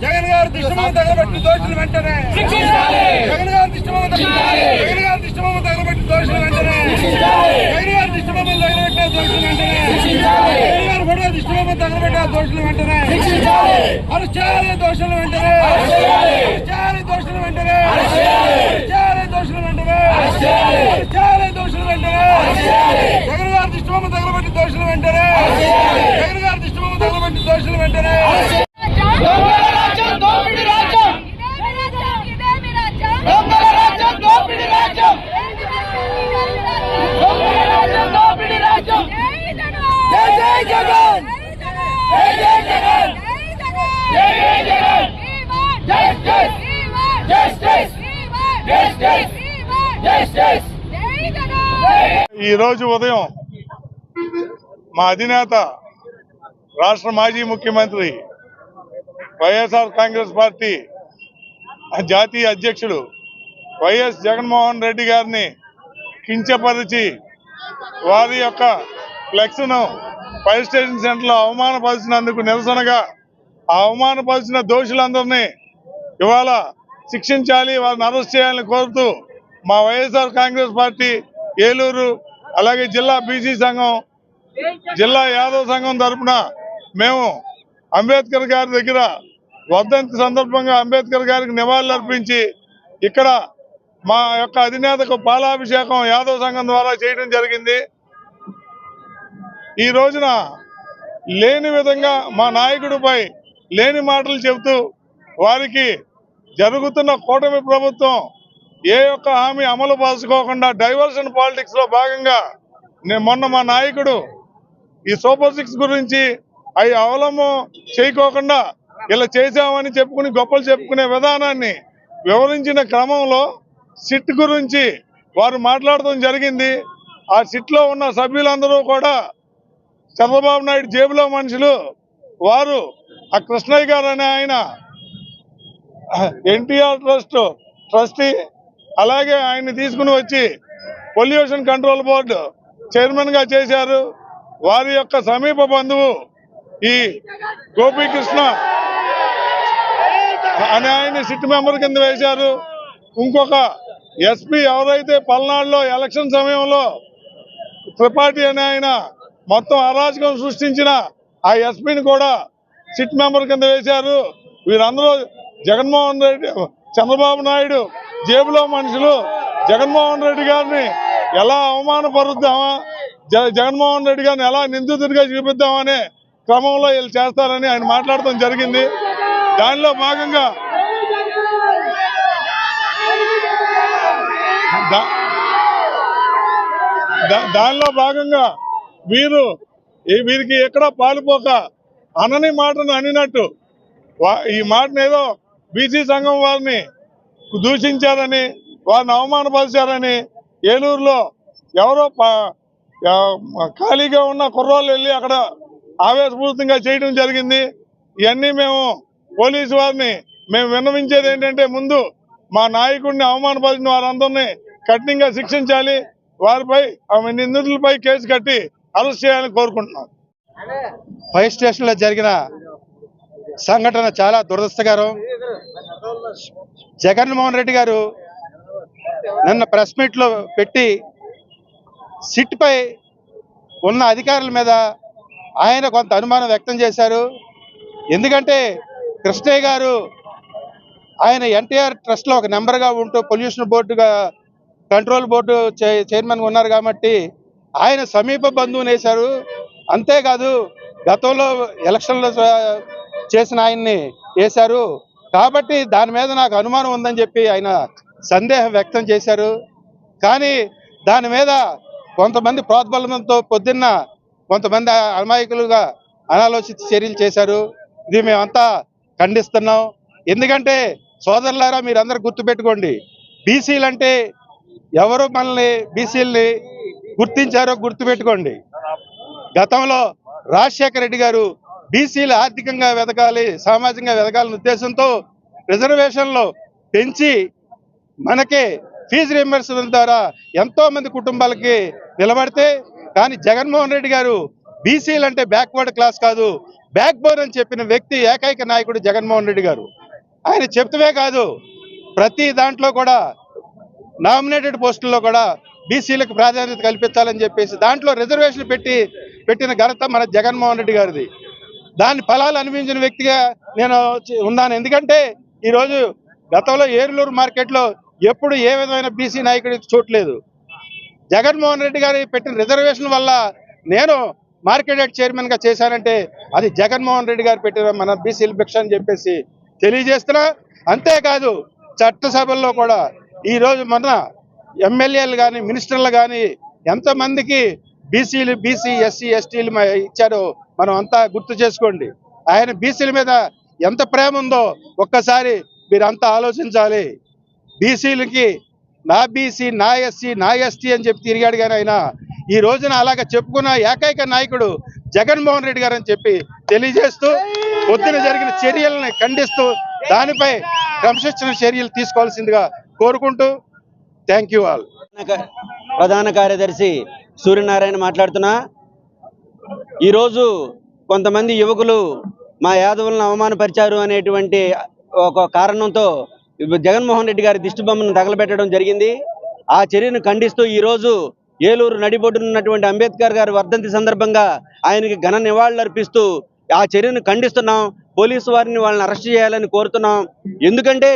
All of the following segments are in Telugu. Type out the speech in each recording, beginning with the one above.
జగన్ గారు దిష్టమని తగలబెట్టిన దోషులు వెంటనే జగన్ గారు దిష్టమని తగలబెట్టిన దోషులు వెంటనే జగన్ గారు దిష్టమని తగలబెట్టిన దోషులు వెంటనే జగన్ గారు కూడా దిష్టమని తగలబెట్టిన దోషులు వెంటనే అరెస్ట్ చేయాలి దోషులు వెంటనే అరెస్ట్ చేయాలి దోషులు వెంటనే అరెస్ట్ చేయాలి దోషులు వెంటనే అరెస్ట్ చేయాలి దోషులు వెంటనే జగన్ గారు దిష్టమని తగలబెట్టిన దోషులు వెంటనే జగన్ గారు దిష్టమని తగలబెట్టిన దోషులు వెంటనే ఈ రోజు ఉదయం మా అధినేత రాష్ట్ర మాజీ ముఖ్యమంత్రి వైఎస్ఆర్ కాంగ్రెస్ పార్టీ జాతీయ అధ్యక్షుడు వైఎస్ జగన్మోహన్ రెడ్డి గారిని కించపరిచి వారి యొక్క ఫ్లెక్స్ను ఫైర్ స్టేషన్ సెంటర్లో అవమానపరిచినందుకు నిరసనగా ఆ అవమానపరిచిన దోషులందరినీ ఇవాళ శిక్షించాలి, వారిని అరెస్ట్ చేయాలని కోరుతూ మా వైఎస్ఆర్ కాంగ్రెస్ పార్టీ ఏలూరు అలాగే జిల్లా బీసీ సంఘం జిల్లా యాదవ్ సంఘం తరఫున మేము అంబేద్కర్ గారి దగ్గర వర్ధంతి సందర్భంగా అంబేద్కర్ గారికి నివాళులు అర్పించి ఇక్కడ మా యొక్క అధినేతకు పాలాభిషేకం యాదవ్ సంఘం ద్వారా చేయడం జరిగింది. ఈ రోజున లేని విధంగా మా నాయకుడిపై లేని మాటలు చెబుతూ వారికి జరుగుతున్న కూటమి ప్రభుత్వం ఏ ఒక్క హామీ అమలు పరచుకోకుండా డైవర్షన్ పాలిటిక్స్ లో భాగంగా మొన్న మా నాయకుడు ఈ సూపర్ సిక్స్ గురించి అవి అవలంబం చేయకోకుండా ఇలా చేశామని చెప్పుకుని గొప్పలు చెప్పుకునే విధానాన్ని వివరించిన క్రమంలో సిట్ గురించి వారు మాట్లాడటం జరిగింది. ఆ సిట్ లో ఉన్న సభ్యులందరూ కూడా చంద్రబాబు నాయుడు జేబులో మనుషులు. వారు ఆ కృష్ణయ్య గారు అనే ఆయన ఎన్టీఆర్ ట్రస్టీ, అలాగే ఆయన్ని తీసుకుని వచ్చి పొల్యూషన్ కంట్రోల్ బోర్డు చైర్మన్ గా చేశారు. వారి యొక్క సమీప బంధువు ఈ గోపీకృష్ణ అనే ఆయన్ని సిట్ మెంబర్ కింద వేశారు. ఇంకొక ఎస్పీ ఎవరైతే పల్నాడులో ఎలక్షన్ సమయంలో త్రిపాఠి అనే ఆయన మొత్తం అరాచకం సృష్టించిన ఆ ఎస్పీని కూడా సిట్ మెంబర్ కింద వేశారు. వీరందరూ జగన్మోహన్ రెడ్డి, చంద్రబాబు నాయుడు జేబులో మనుషులు. జగన్మోహన్ రెడ్డి గారిని ఎలా అవమానపరుద్దామా, జగన్మోహన్ రెడ్డి గారిని ఎలా నిందితుడిగా చూపిద్దామనే క్రమంలో వీళ్ళు చేస్తారని ఆయన మాట్లాడటం జరిగింది. దానిలో భాగంగా వీరికి ఎక్కడా పాలుపోక అనని మాటను అనినట్టు ఈ మాటను ఏదో బీసీ సంఘం వారిని దూషించారని, వారిని అవమానపరిచారని ఏలూరులో ఎవరో ఖాళీగా ఉన్న కుర్రోళ్ళు వెళ్ళి అక్కడ ఆవేశపూరితంగా చేయడం జరిగింది. ఇవన్నీ మేము పోలీసు వారిని విన్నవించేది ఏంటంటే, ముందు మా నాయకుడిని అవమానపరిచిన వారందరినీ కఠినంగా శిక్షించాలి, వారిపై నిందితులపై కేసు కట్టి అరెస్ట్ చేయాలని కోరుకుంటున్నాం. ఫైర్ స్టేషన్ లో జరిగిన సంఘటన చాలా దురదృష్టకరం. జగన్మోహన్ రెడ్డి గారు నిన్న ప్రెస్ మీట్ లో పెట్టి సిట్ పై ఉన్న అధికారుల మీద ఆయన కొంత అనుమానం వ్యక్తం చేశారు. ఎందుకంటే కృష్ణయ్య గారు ఆయన ఎన్టీఆర్ ట్రస్ట్ లో ఒక నెంబర్ గా ఉంటూ పొల్యూషన్ బోర్డుగా కంట్రోల్ బోర్డు చైర్మన్ గా ఉన్నారు కాబట్టి ఆయన సమీప బంధువుని వేశారు. అంతేకాదు గతంలో ఎలక్షన్లో చేసిన ఆయన్ని వేశారు కాబట్టి దాని మీద నాకు అనుమానం ఉందని చెప్పి ఆయన సందేహం వ్యక్తం చేశారు. కానీ దాని మీద కొంతమంది ప్రోద్బలంతో పొద్దున్న కొంతమంది అమాయకులుగా అనాలోచిత చర్యలు చేశారు. ఇది మేమంతా ఖండిస్తున్నాం. ఎందుకంటే సోదరులారా, మీరందరూ గుర్తుపెట్టుకోండి, బీసీలు అంటే ఎవరు మనల్ని బీసీలని గుర్తించారో గుర్తుపెట్టుకోండి. గతంలో రాజశేఖర రెడ్డి గారు బీసీలు ఆర్థికంగా వెదగాలి, సామాజికంగా వెదగాలనే ఉద్దేశంతో రిజర్వేషన్లు పెంచి మనకి ఫీజు రీయింబర్స్మెంట్ ద్వారా ఎంతో మంది కుటుంబాలకి నిలబడితే, కానీ జగన్మోహన్ రెడ్డి గారు బీసీలు అంటే బ్యాక్వర్డ్ క్లాస్ కాదు, బ్యాక్ బోన్ అని చెప్పిన వ్యక్తి ఏకైక నాయకుడు జగన్మోహన్ రెడ్డి గారు. ఆయన చెప్తూనే కాదు, ప్రతి దాంట్లో కూడా నామినేటెడ్ పోస్టుల్లో కూడా బీసీలకు ప్రాధాన్యత కల్పించాలని చెప్పేసి దాంట్లో రిజర్వేషన్ పెట్టిన ఘనత మన జగన్మోహన్ రెడ్డి గారిది. దాని ఫలాలు అనిపించిన వ్యక్తిగా నేను ఉన్నాను. ఎందుకంటే ఈరోజు గతంలో ఏలూరు మార్కెట్లో ఎప్పుడు ఏ విధమైన బీసీ నాయకుడికి చూడలేదు. జగన్మోహన్ రెడ్డి గారి పెట్టిన రిజర్వేషన్ వల్ల నేను మార్కెట్ యార్డ్ చైర్మన్ గా చేశానంటే అది జగన్మోహన్ రెడ్డి గారు పెట్టిన మన బీసీల భిక్ష అని చెప్పేసి తెలియజేస్తున్నా. అంతేకాదు చట్టసభల్లో కూడా ఈరోజు మన ఎమ్మెల్యేలు కానీ మినిస్టర్లు కానీ ఎంతమందికి బీసీ ఎస్సీ ఎస్టీలు ఇచ్చారో మనం అంతా గుర్తు చేసుకోండి. ఆయన బీసీల మీద ఎంత ప్రేమ ఉందో ఒక్కసారి మీరంతా ఆలోచించాలి. బీసీలకి నా బీసీ, నా ఎస్సీ, నా ఎస్టీ అని చెప్పి తిరిగాడు. కానీ ఆయన ఈ రోజున అలాగ చెప్పుకున్న ఏకైక నాయకుడు జగన్మోహన్ రెడ్డి గారు అని చెప్పి తెలియజేస్తూ, పొద్దున జరిగిన చర్యలను ఖండిస్తూ దానిపై క్రమశిక్షణ చర్యలు తీసుకోవాల్సిందిగా కోరుకుంటూ థ్యాంక్ యూ ఆల్. ప్రధాన కార్యదర్శి సూర్యనారాయణ మాట్లాడుతున్నా. ఈరోజు కొంతమంది యువకులు మా యాదవులను అవమానపరిచారు అనేటువంటి ఒక కారణంతో జగన్మోహన్ రెడ్డి గారి దిష్టిబొమ్మను తగలబెట్టడం జరిగింది. ఆ చర్యను ఖండిస్తూ ఈరోజు ఏలూరు నడిబొడ్డున ఉన్నటువంటి అంబేద్కర్ గారి వర్ధంతి సందర్భంగా ఆయనకి ఘన నివాళులు అర్పిస్తూ ఆ చర్యను ఖండిస్తున్నాం. పోలీసు వారిని వాళ్ళని అరెస్ట్ చేయాలని కోరుతున్నాం. ఎందుకంటే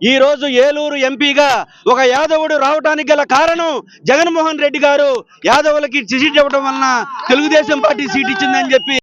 ఈ రోజు ఏలూరు ఎంపీగా ఒక యాదవుడు రావడానికి గల కారణం జగన్మోహన్ రెడ్డి గారు యాదవులకి సీట్ ఇవ్వడం వలన తెలుగుదేశం పార్టీ సీట్ ఇచ్చిందని చెప్పి